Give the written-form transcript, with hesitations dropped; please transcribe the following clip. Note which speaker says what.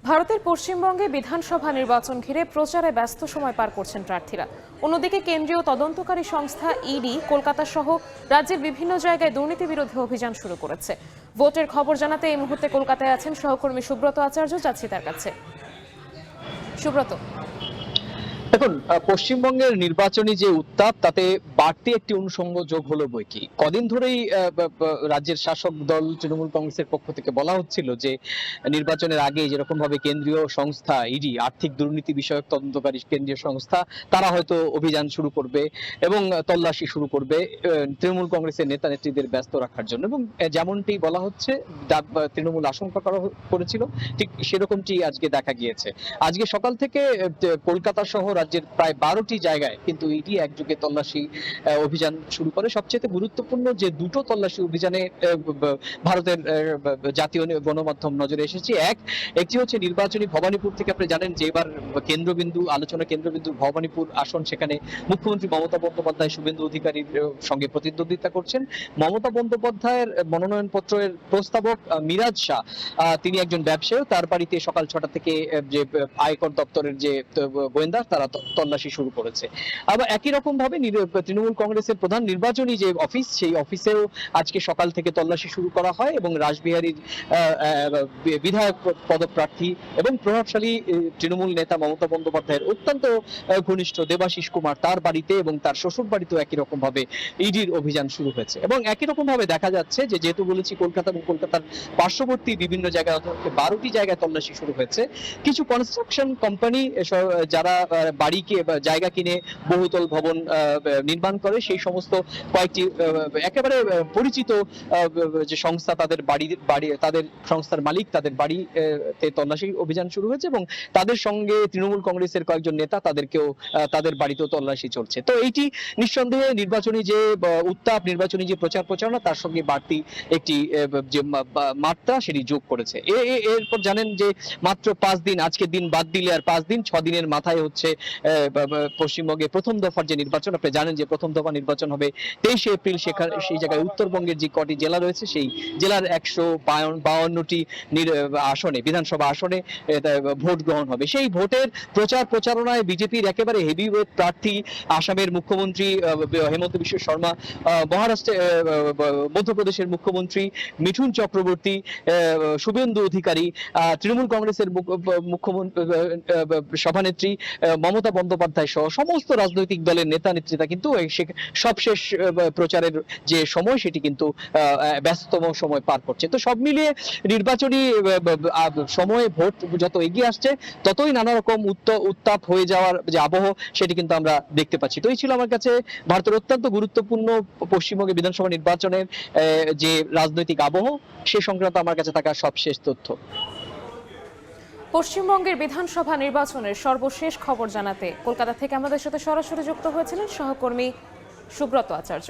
Speaker 1: ভারতের পশ্চিমবঙ্গে বিধানসভা নির্বাচন ঘিরে প্রচারে ব্যস্ত সময় পার করছেন প্রার্থীরা। অন্যদিকে কেন্দ্রীয় তদন্তকারী সংস্থা ইডি কলকাতা সহ রাজ্যের বিভিন্ন জায়গায় দুর্নীতি বিরোধী অভিযান শুরু করেছে। ভোটের খবর জানাতে এই মুহূর্তে কলকাতায় আছেন সহকর্মী সুব্রত আচার্য। যাচ্ছি তার কাছে। সুব্রত,
Speaker 2: দেখুন, পশ্চিমবঙ্গের নির্বাচনী যে উত্তাপ তাতে বাড়তি একটি অনুষঙ্গ যোগ হলো বইকি। কদিন ধরেই রাজ্যের শাসক দল তৃণমূল কংগ্রেসের পক্ষ থেকে বলা হচ্ছিল যে নির্বাচনের আগে যেরকম ভাবে কেন্দ্রীয় সংস্থা ইডি, আর্থিক দুর্নীতি বিষয়ক তদন্তকারী কেন্দ্রীয় সংস্থা, তারা হয়তো অভিযান শুরু করবে এবং তল্লাশি শুরু করবে তৃণমূল কংগ্রেসের নেতা নেত্রীদের ব্যস্ত রাখার জন্য। এবং যেমনটি বলা হচ্ছে তৃণমূল আশঙ্কা করেছিল, ঠিক সেরকমটি আজকে দেখা গিয়েছে। আজকে সকাল থেকে কলকাতা সহ রাজ্যের প্রায় 12টি জায়গায় কিন্তু ইডি একযোগে তল্লাশি অভিযান শুরু করে। সবচেয়ে গুরুত্বপূর্ণ যে দুটো তল্লাশি অভিযানে ভারতের জাতীয় গণমাধ্যম নজরে এসেছে, একটি হচ্ছে নির্বাচনী ভবানীপুর থেকে। আপনি জানেন যে এবার আলোচনা কেন্দ্রবিন্দু ভবানীপুর আসন, সেখানে মুখ্যমন্ত্রী মমতা বন্দ্যোপাধ্যায় শুভেন্দু অধিকারীর সঙ্গে প্রতিদ্বন্দ্বিতা করছেন। মমতা বন্দ্যোপাধ্যায়ের মনোনয়নপত্রের প্রস্তাবক মিরাজ শাহ, তিনি একজন ব্যবসায়ী। তার বাড়িতে সকাল 6টা থেকে যে আয়কর দপ্তরের যে গোয়েন্দা, তারা তল্লাশি শুরু করেছে। আবার একই রকম ভাবে তৃণমূল কংগ্রেসের প্রধান নির্বাচনী যে অফিস, সেই অফিসেও আজকে সকাল থেকে তল্লাশি শুরু করা হয় এবং রাসবিহারীর বিধায়ক পদপ্রার্থী এবং প্রভাবশালী তৃণমূল নেতা মমতা বন্দ্যোপাধ্যায়ের অত্যন্ত ঘনিষ্ঠ দেবাশিস কুমার, তার বাড়িতে এবং তার শ্বশুর বাড়িতেও একই রকম ভাবে ইডির অভিযান শুরু হয়েছে। এবং একই রকম ভাবে দেখা যাচ্ছে যে, যেহেতু বলেছি কলকাতা এবং কলকাতার পার্শ্ববর্তী বিভিন্ন জায়গায়, 12টি জায়গায় তল্লাশি শুরু হয়েছে। কিছু কনস্ট্রাকশন কোম্পানি যারা বাড়িকে জায়গা কিনে বহুতল ভবন নির্মাণ করে, সেই সমস্ত কয়েকটি একেবারে পরিচিত যে সংস্থা, তাদের তাদের সংস্থার মালিক, তাদের বাড়িতে তল্লাশি অভিযান শুরু হয়েছে এবং তাদের সঙ্গে তৃণমূল কংগ্রেসের কয়েকজন নেতা, তাদের বাড়িতেও তল্লাশি চলছে। তো এইটি নিঃসন্দেহে নির্বাচনী যে উত্তাপ, নির্বাচনী যে প্রচার প্রচারণা, তার সঙ্গে বাড়তি একটি যে মাত্রা, সেটি যোগ করেছে। এরপর জানেন যে মাত্র 5 দিন, আজকের দিন বাদ দিলে আর 5 দিন, 6 দিনের মাথায় হচ্ছে পশ্চিমবঙ্গে প্রথম দফার যে নির্বাচন। আপনি জানেন যে প্রথম দফা নির্বাচন হবে 23শে এপ্রিল। সেই জায়গায় উত্তরবঙ্গের যে কটি জেলা রয়েছে, সেই জেলার 152টি আসনে, বিধানসভা আসনে ভোট গ্রহণ হবে। সেই ভোটের প্রচার প্রচারণায় বিজেপির একেবারে হেভিওয়েট প্রার্থী আসামের মুখ্যমন্ত্রী হেমন্ত বিশ্ব শর্মা, মধ্যপ্রদেশের মুখ্যমন্ত্রী মিঠুন চক্রবর্তী, শুভেন্দু অধিকারী, তৃণমূল কংগ্রেসের মুখ্যমন্ত্রী সভানেত্রী মমতা বন্দ্যোপাধ্যায় সহ সমস্ত রাজনৈতিক দলের নেতা নেত্রীরা কিন্তু সবশেষ প্রচারের যে সময়, সেটি কিন্তু ব্যস্ততম সময় পার করছে। তো সব মিলিয়ে নির্বাচনী সময়ে ভোট যত এগিয়ে আসছে, ততই নানা রকম উত্তাপ হয়ে যাওয়ার যে আবহ, সেটি কিন্তু আমরা দেখতে পাচ্ছি। তো এই ছিল আমার কাছে ভারতের অত্যন্ত গুরুত্বপূর্ণ পশ্চিমবঙ্গে বিধানসভা নির্বাচনের যে রাজনৈতিক আবহ, সে সংক্রান্ত আমার কাছে থাকা সবশেষ তথ্য।
Speaker 1: পশ্চিমবঙ্গের বিধানসভা নির্বাচনের সর্বশেষ খবর জানাতে কলকাতা থেকে আমাদের সাথে সরাসরি যুক্ত হয়েছিলেন সহকর্মী সুব্রত আচার্য।